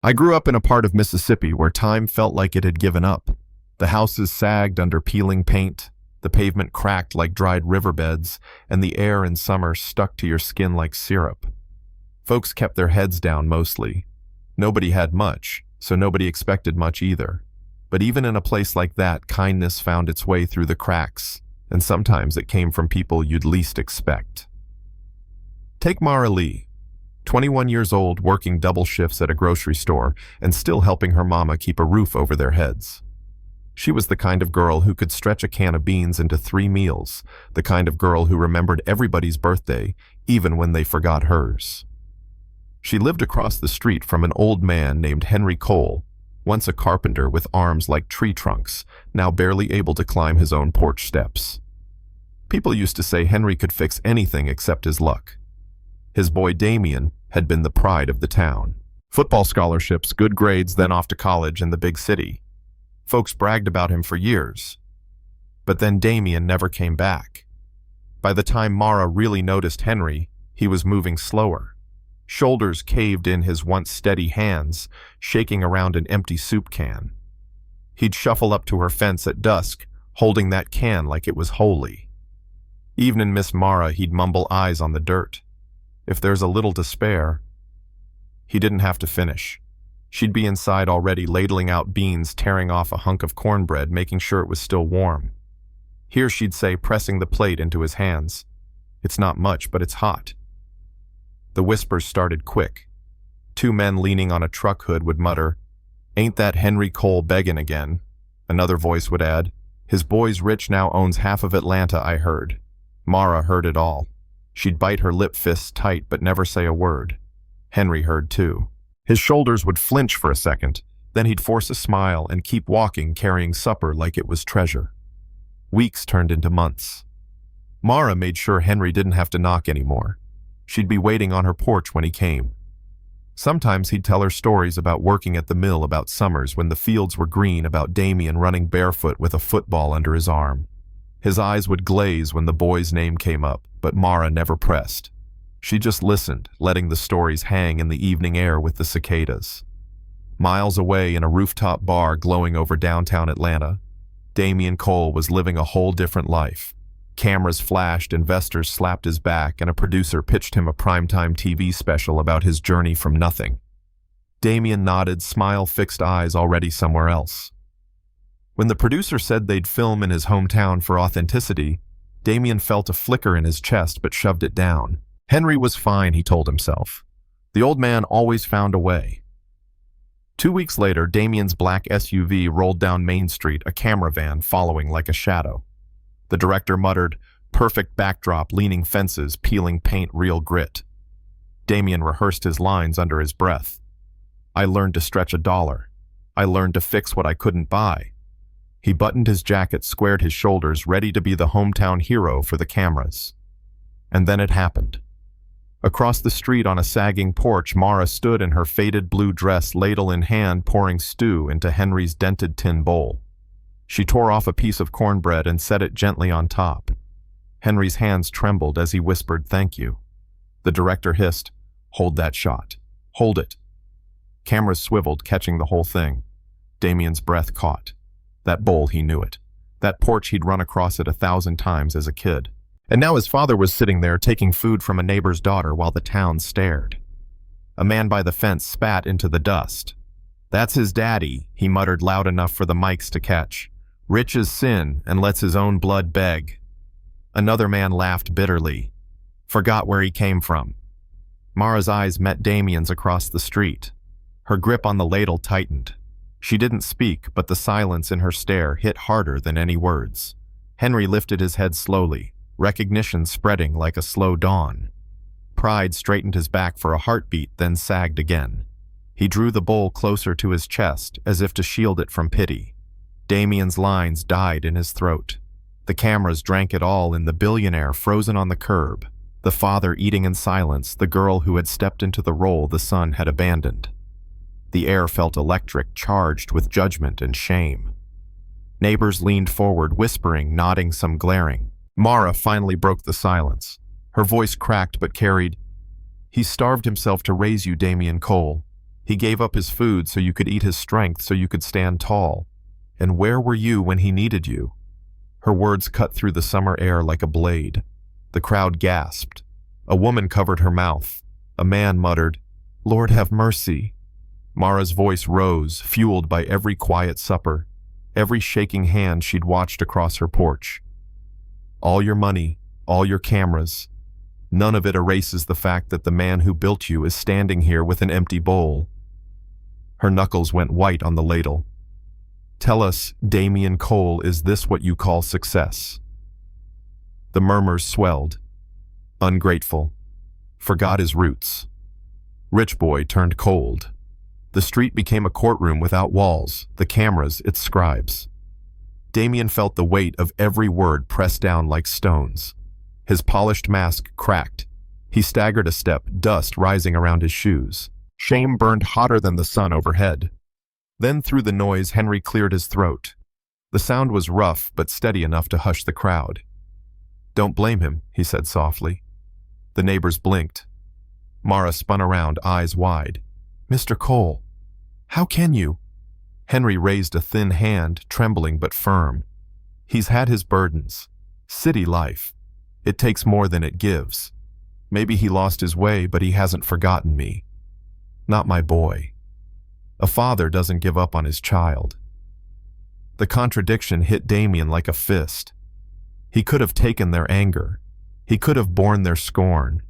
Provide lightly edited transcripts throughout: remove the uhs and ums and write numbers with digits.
I grew up in a part of Mississippi where time felt like it had given up. The houses sagged under peeling paint, the pavement cracked like dried riverbeds, and the air in summer stuck to your skin like syrup. Folks kept their heads down mostly. Nobody had much, so nobody expected much either. But even in a place like that, kindness found its way through the cracks, and sometimes it came from people you'd least expect. Take Mara Lee, 21 years old, working double shifts at a grocery store and still helping her mama keep a roof over their heads. She was the kind of girl who could stretch a can of beans into 3 meals, the kind of girl who remembered everybody's birthday, even when they forgot hers. She lived across the street from an old man named Henry Cole, once a carpenter with arms like tree trunks, now barely able to climb his own porch steps. People used to say Henry could fix anything except his luck. His boy Damien had been the pride of the town. Football scholarships, good grades, then off to college in the big city. Folks bragged about him for years. But then Damien never came back. By the time Mara really noticed Henry, he was moving slower. Shoulders caved in his once steady hands, shaking around an empty soup can. He'd shuffle up to her fence at dusk, holding that can like it was holy. Even in Miss Mara, he'd mumble eyes on the dirt. If there's a little to spare. He didn't have to finish. She'd be inside already, ladling out beans, tearing off a hunk of cornbread, making sure it was still warm. Here, she'd say, pressing the plate into his hands, "It's not much, but it's hot." The whispers started quick. 2 men leaning on a truck hood would mutter, "Ain't that Henry Cole beggin' again?" Another voice would add, "His boy's rich now, owns half of Atlanta, I heard." Mara heard it all. She'd bite her lip fists tight but never say a word. Henry heard too. His shoulders would flinch for a second, then he'd force a smile and keep walking, carrying supper like it was treasure. Weeks turned into months. Mara made sure Henry didn't have to knock anymore. She'd be waiting on her porch when he came. Sometimes he'd tell her stories about working at the mill, about summers when the fields were green, about Damien running barefoot with a football under his arm. His eyes would glaze when the boy's name came up, but Mara never pressed. She just listened, letting the stories hang in the evening air with the cicadas. Miles away in a rooftop bar glowing over downtown Atlanta, Damien Cole was living a whole different life. Cameras flashed, investors slapped his back, and a producer pitched him a primetime TV special about his journey from nothing. Damien nodded, smile-fixed eyes already somewhere else. When the producer said they'd film in his hometown for authenticity, Damien felt a flicker in his chest but shoved it down. Henry was fine, he told himself. The old man always found a way. 2 weeks later, Damien's black SUV rolled down Main Street, a camera van following like a shadow. The director muttered, "Perfect backdrop, leaning fences, peeling paint, real grit." Damien rehearsed his lines under his breath. "I learned to stretch $1. I learned to fix what I couldn't buy." He buttoned his jacket, squared his shoulders, ready to be the hometown hero for the cameras. And then it happened. Across the street on a sagging porch, Mara stood in her faded blue dress, ladle in hand, pouring stew into Henry's dented tin bowl. She tore off a piece of cornbread and set it gently on top. Henry's hands trembled as he whispered, "Thank you." The director hissed, "Hold that shot. Hold it." Cameras swiveled, catching the whole thing. Damien's breath caught. That bowl, he knew it. That porch, he'd run across it 1,000 times as a kid. And now his father was sitting there taking food from a neighbor's daughter while the town stared. A man by the fence spat into the dust. "That's his daddy," he muttered loud enough for the mics to catch. "Rich as sin and lets his own blood beg." Another man laughed bitterly. Forgot where he came from. Mara's eyes met Damien's across the street. Her grip on the ladle tightened. She didn't speak, but the silence in her stare hit harder than any words. Henry lifted his head slowly, recognition spreading like a slow dawn. Pride straightened his back for a heartbeat, then sagged again. He drew the bowl closer to his chest, as if to shield it from pity. Damien's lines died in his throat. The cameras drank it all in the billionaire frozen on the curb, the father eating in silence, the girl who had stepped into the role the son had abandoned. The air felt electric, charged with judgment and shame. Neighbors leaned forward, whispering, nodding, some glaring. Mara finally broke the silence. Her voice cracked but carried, "He starved himself to raise you, Damien Cole. He gave up his food so you could eat his strength so you could stand tall. And where were you when he needed you? Her words cut through the summer air like a blade. The crowd gasped. A woman covered her mouth. A man muttered, "Lord have mercy." Mara's voice rose, fueled by every quiet supper, every shaking hand she'd watched across her porch. All your money, all your cameras, none of it erases the fact that the man who built you is standing here with an empty bowl. Her knuckles went white on the ladle. Tell us, Damian Cole, is this what you call success? The murmurs swelled. Ungrateful. Forgot his roots. Rich boy turned cold. The street became a courtroom without walls, the cameras its scribes. Damian felt the weight of every word pressed down like stones. His polished mask cracked. He staggered a step, dust rising around his shoes. Shame burned hotter than the sun overhead. Then through the noise, Henry cleared his throat. The sound was rough but steady enough to hush the crowd. "Don't blame him," he said softly. The neighbors blinked. Mara spun around, eyes wide. "Mr. Cole, how can you?" Henry raised a thin hand, trembling but firm. "He's had his burdens. City life. It takes more than it gives. Maybe he lost his way, but he hasn't forgotten me. Not my boy. A father doesn't give up on his child." The contradiction hit Damian like a fist. He could have taken their anger. He could have borne their scorn.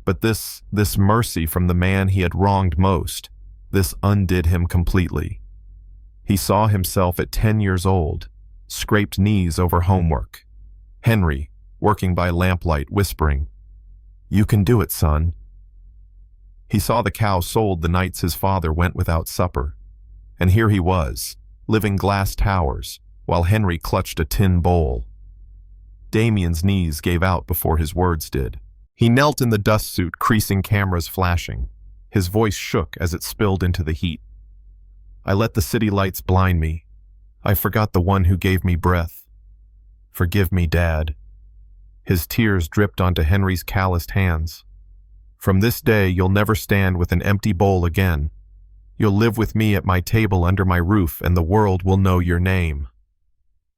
But this mercy from the man he had wronged most, this undid him completely. He saw himself at 10 years old, scraped knees over homework. Henry, working by lamplight, whispering, "You can do it, son." He saw the cow sold the nights his father went without supper. And here he was, living glass towers, while Henry clutched a tin bowl. Damian's knees gave out before his words did. He knelt in the dust suit, creasing cameras flashing. His voice shook as it spilled into the heat. "I let the city lights blind me. I forgot the one who gave me breath. Forgive me, Dad." His tears dripped onto Henry's calloused hands. "From this day, you'll never stand with an empty bowl again. You'll live with me at my table under my roof, and the world will know your name."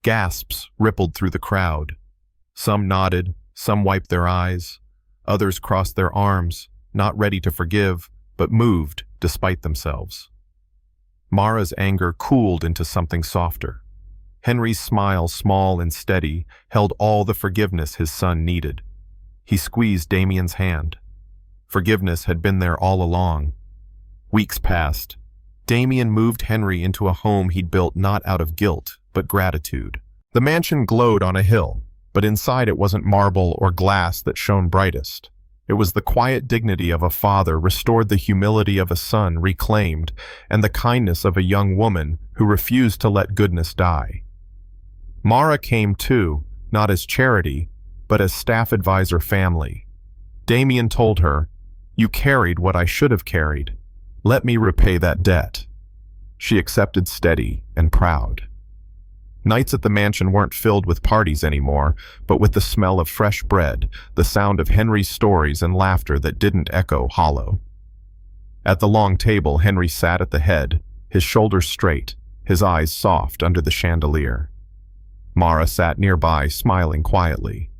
Gasps rippled through the crowd. Some nodded, some wiped their eyes. Others crossed their arms, not ready to forgive, but moved despite themselves. Mara's anger cooled into something softer. Henry's smile, small and steady, held all the forgiveness his son needed. He squeezed Damian's hand. Forgiveness had been there all along. Weeks passed. Damian moved Henry into a home he'd built not out of guilt, but gratitude. The mansion glowed on a hill, but inside it wasn't marble or glass that shone brightest. It was the quiet dignity of a father restored, the humility of a son reclaimed, and the kindness of a young woman who refused to let goodness die. Mara came too, not as charity, but as staff advisor family. Damian told her, "You carried what I should have carried. Let me repay that debt." She accepted, steady and proud. Nights at the mansion weren't filled with parties anymore, but with the smell of fresh bread, the sound of Henry's stories and laughter that didn't echo hollow. At the long table, Henry sat at the head, his shoulders straight, his eyes soft under the chandelier. Mara sat nearby, smiling quietly.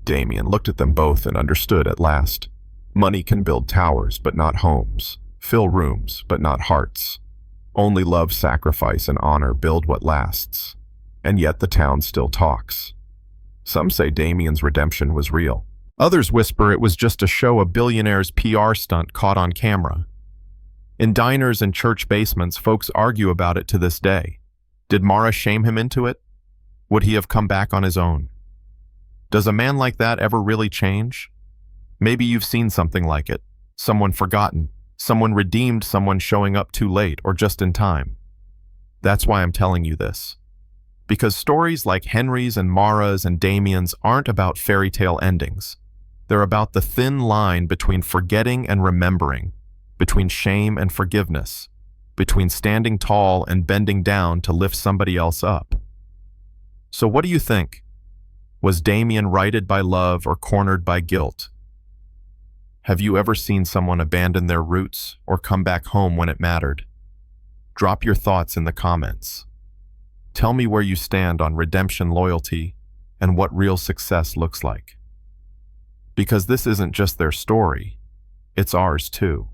Damian looked at them both and understood at last. Money can build towers, but not homes. Fill rooms, but not hearts. Only love, sacrifice, and honor build what lasts. And yet the town still talks. Some say Damian's redemption was real. Others whisper it was just a show, a billionaire's PR stunt caught on camera. In diners and church basements, folks argue about it to this day. Did Mara shame him into it? Would he have come back on his own? Does a man like that ever really change? Maybe you've seen something like it. Someone forgotten. Someone redeemed, someone showing up too late or just in time. That's why I'm telling you this. Because stories like Henry's and Mara's and Damian's aren't about fairy tale endings. They're about the thin line between forgetting and remembering, between shame and forgiveness, between standing tall and bending down to lift somebody else up. So what do you think? Was Damian righted by love or cornered by guilt? Have you ever seen someone abandon their roots or come back home when it mattered? Drop your thoughts in the comments. Tell me where you stand on redemption loyalty and what real success looks like. Because this isn't just their story, it's ours too.